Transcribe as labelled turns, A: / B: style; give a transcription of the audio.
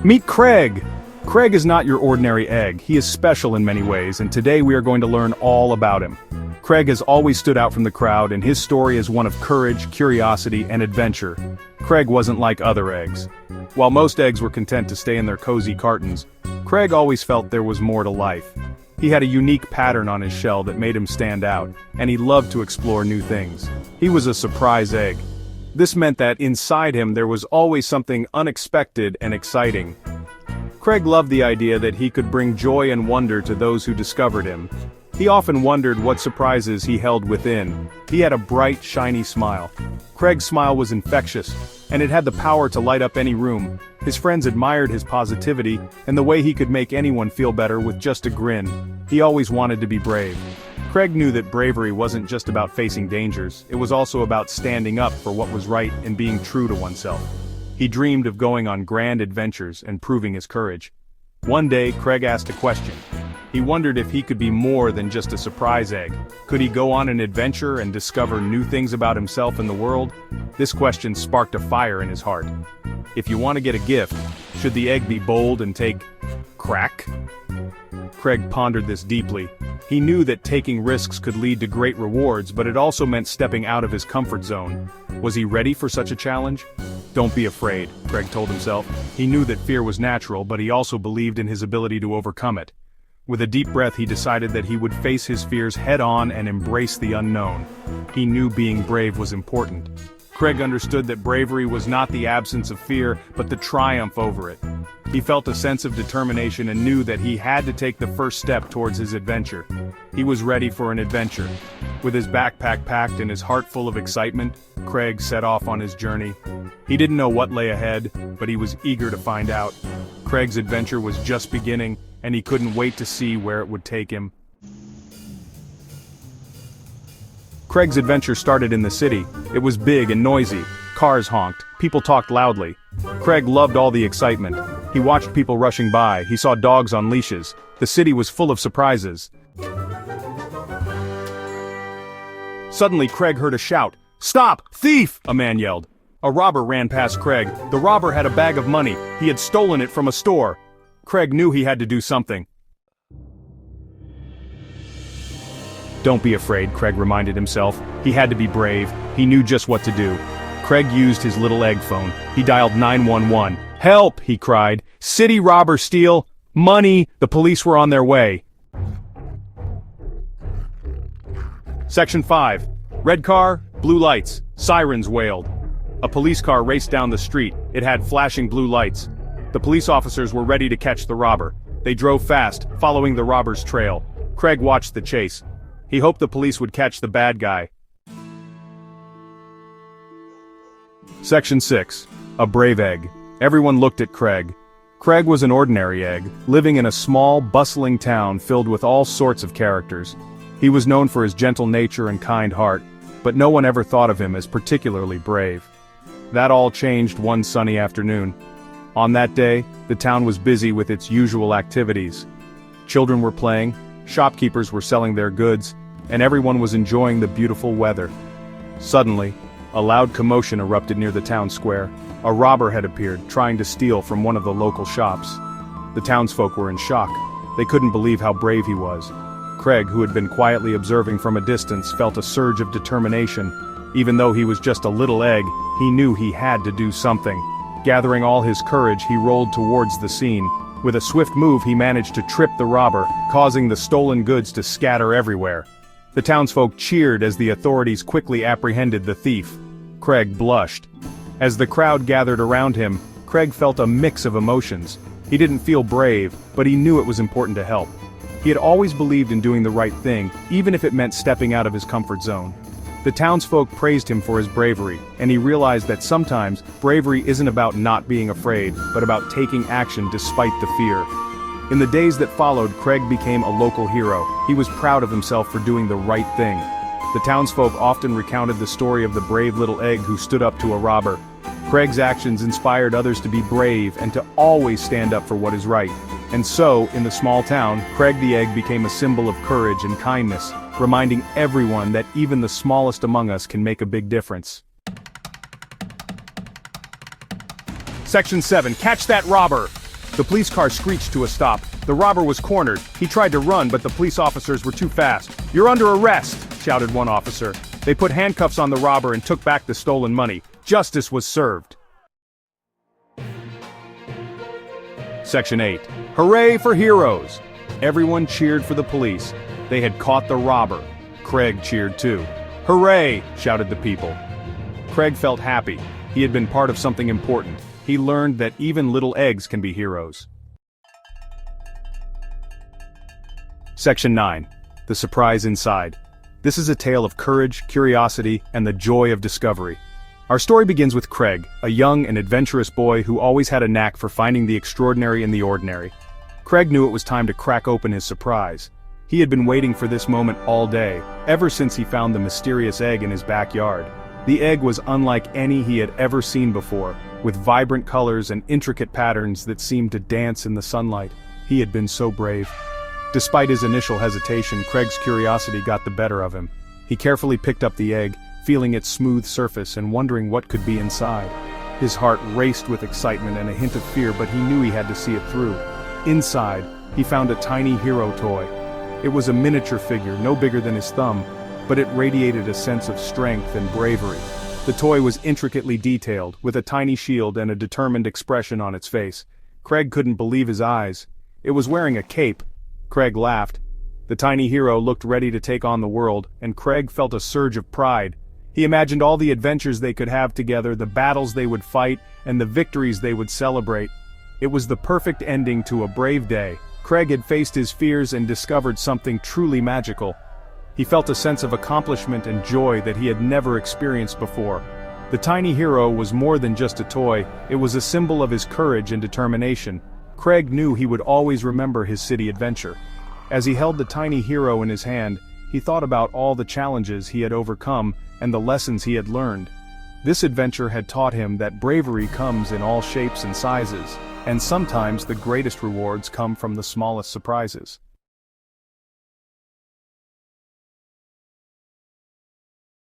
A: Meet Craig! Craig is not your ordinary egg, he is special in many ways, and today we are going to learn all about him. Craig has always stood out from the crowd, and his story is one of courage, curiosity, and adventure. Craig wasn't like other eggs. While most eggs were content to stay in their cozy cartons, Craig always felt there was more to life. He had a unique pattern on his shell that made him stand out, and he loved to explore new things. He was a surprise egg. This meant that inside him there was always something unexpected and exciting. Craig loved the idea that he could bring joy and wonder to those who discovered him. He often wondered what surprises he held within. He had a bright, shiny smile. Craig's smile was infectious, and it had the power to light up any room. His friends admired his positivity, and the way he could make anyone feel better with just a grin. He always wanted to be brave. Craig knew that bravery wasn't just about facing dangers, it was also about standing up for what was right and being true to oneself. He dreamed of going on grand adventures and proving his courage. One day, Craig asked a question. He wondered if he could be more than just a surprise egg. Could he go on an adventure and discover new things about himself and the world? This question sparked a fire in his heart. If you want to get a gift, should the egg be bold and take crack? Craig pondered this deeply. He knew that taking risks could lead to great rewards, but it also meant stepping out of his comfort zone. Was he ready for such a challenge? Don't be afraid, Craig told himself. He knew that fear was natural, but he also believed in his ability to overcome it. With a deep breath, he decided that he would face his fears head-on and embrace the unknown. He knew being brave was important. Craig understood that bravery was not the absence of fear, but the triumph over it. He felt a sense of determination and knew that he had to take the first step towards his adventure. He was ready for an adventure. With his backpack packed and his heart full of excitement, Craig set off on his journey. He didn't know what lay ahead, but he was eager to find out. Craig's adventure was just beginning, and he couldn't wait to see where it would take him. Craig's adventure started in the city. It was big and noisy. Cars honked. People talked loudly. Craig loved all the excitement. He watched people rushing by. He saw dogs on leashes. The city was full of surprises. Suddenly, Craig heard a shout. "Stop! Thief!" a man yelled. A robber ran past Craig. The robber had a bag of money. He had stolen it from a store. Craig knew he had to do something. Don't be afraid, Craig reminded himself. He had to be brave. He knew just what to do. Craig used his little egg phone. He dialed 911. "Help!" he cried. "City robber steal! Money!" The police were on their way. Section 5. Red car, blue lights. Sirens wailed. A police car raced down the street. It had flashing blue lights. The police officers were ready to catch the robber. They drove fast, following the robber's trail. Craig watched the chase. He hoped the police would catch the bad guy. Section 6. A brave egg. Everyone looked at Craig. Craig was an ordinary egg, living in a small, bustling town filled with all sorts of characters. He was known for his gentle nature and kind heart, but no one ever thought of him as particularly brave. That all changed one sunny afternoon. On that day, the town was busy with its usual activities. Children were playing, shopkeepers were selling their goods, and everyone was enjoying the beautiful weather. Suddenly, a loud commotion erupted near the town square. A robber had appeared, trying to steal from one of the local shops. The townsfolk were in shock. They couldn't believe how brave he was. Craig, who had been quietly observing from a distance, felt a surge of determination. Even though he was just a little egg, he knew he had to do something. Gathering all his courage, he rolled towards the scene. With a swift move, he managed to trip the robber, causing the stolen goods to scatter everywhere. The townsfolk cheered as the authorities quickly apprehended the thief. Craig blushed. As the crowd gathered around him, Craig felt a mix of emotions. He didn't feel brave, but he knew it was important to help. He had always believed in doing the right thing, even if it meant stepping out of his comfort zone. The townsfolk praised him for his bravery, and he realized that sometimes bravery isn't about not being afraid, but about taking action despite the fear. In the days that followed, Craig became a local hero. He was proud of himself for doing the right thing. The townsfolk often recounted the story of the brave little egg who stood up to a robber. Craig's actions inspired others to be brave and to always stand up for what is right. And so, in the small town, Craig the egg became a symbol of courage and kindness, reminding everyone that even the smallest among us can make a big difference. Section 7. Catch that robber! The police car screeched to a stop. The robber was cornered. He tried to run, but the police officers were too fast. "You're under arrest," shouted one officer. They put handcuffs on the robber and took back the stolen money. Justice was served. Section 8. Hooray for heroes! Everyone cheered for the police. They had caught the robber. Craig cheered too. "Hooray!" shouted the people. Craig felt happy. He had been part of something important. He learned that even little eggs can be heroes. Section 9. The surprise inside. This is a tale of courage, curiosity, and the joy of discovery. Our story begins with Craig, a young and adventurous boy who always had a knack for finding the extraordinary in the ordinary. Craig knew it was time to crack open his surprise. He had been waiting for this moment all day, ever since he found the mysterious egg in his backyard. The egg was unlike any he had ever seen before, with vibrant colors and intricate patterns that seemed to dance in the sunlight. He had been so brave. Despite his initial hesitation, Craig's curiosity got the better of him. He carefully picked up the egg, feeling its smooth surface and wondering what could be inside. His heart raced with excitement and a hint of fear, but he knew he had to see it through. Inside, he found a tiny hero toy. It was a miniature figure, no bigger than his thumb, but it radiated a sense of strength and bravery. The toy was intricately detailed, with a tiny shield and a determined expression on its face. Craig couldn't believe his eyes. It was wearing a cape. Craig laughed. The tiny hero looked ready to take on the world, and Craig felt a surge of pride. He imagined all the adventures they could have together, the battles they would fight, and the victories they would celebrate. It was the perfect ending to a brave day. Craig had faced his fears and discovered something truly magical. He felt a sense of accomplishment and joy that he had never experienced before. The tiny hero was more than just a toy, it was a symbol of his courage and determination. Craig knew he would always remember his city adventure. As he held the tiny hero in his hand, he thought about all the challenges he had overcome and the lessons he had learned. This adventure had taught him that bravery comes in all shapes and sizes, and sometimes the greatest rewards come from the smallest surprises.